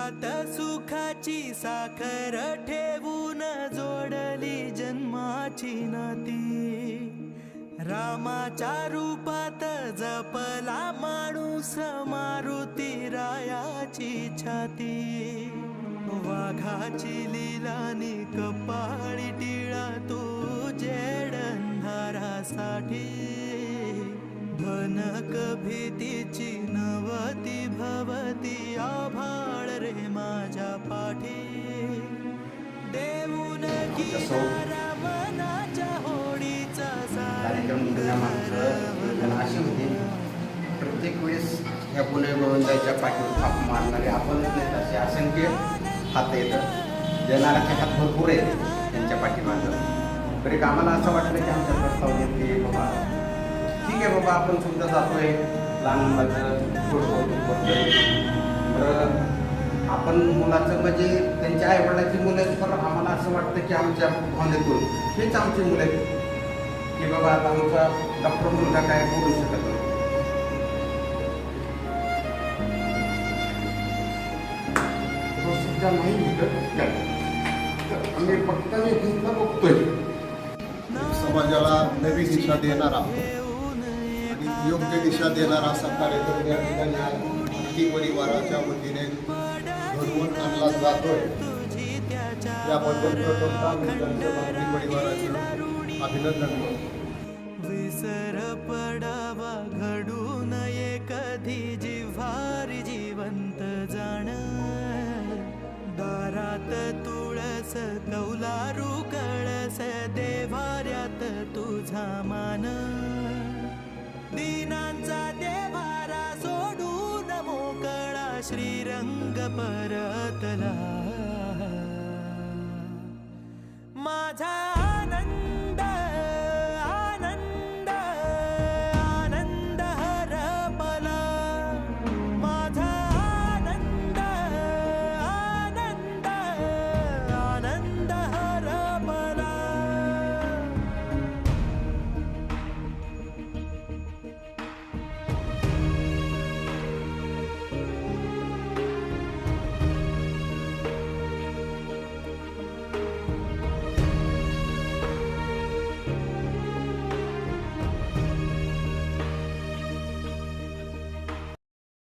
दुःखात सुखाची साखर ठेवून जोडली जन्माची नाती रामाच्या रूपात जपला माणूस मारुती रायाची छाती वाघाची लीलानी कपाळी टिळा तू जेड अंधारासाठी भनक भीतीची नवती भवती आभाळ रे माझ्या पाठी देऊन किनारा मनाच्या होडीचा अशी होती प्रत्येक वेळेस ह्या पुणे गोविंदाच्या पाठीवर थाप मारणारे आपणच नाही असे असंख्य हात येतात जनाराचे हात भरपूर आहेत त्यांच्या पाठीमागं तरी आम्हाला असं वाटलं की आमच्या प्रस्ताव येते बाबा ठीक आहे बाबा आपण सुद्धा जातोय लहान मुलाचं करतोय तर आपण मुलाचं म्हणजे त्यांच्या आईवडिलाची मुलं आहेत पण आम्हाला असं वाटतं की आमच्या भावनेतून हेच आमची मुलं आहेत की बाबा आता आमचा डॉक्टर मुलगा काय बोलू शकत नाही नाही आम्ही फक्त बघतोय समाजाला नवी दिशा देणारा आणि योग्य दिशा देणारा असा कार्यक्रम या ठिकाणी मराठी परिवाराच्या वतीने घडवून आणला जातोय याबद्दल प्रथमतः मी त्यांच्या मराठी परिवाराचे अभिनंदन करतो विसर पडावा घडू नये कधी जिव्हारी जिवंत जाण दारात तुळस कौलारू कळस देवाऱ्यात तुझा मान दीनांचा देवारा सोडून मोकळा श्रीरंग परतला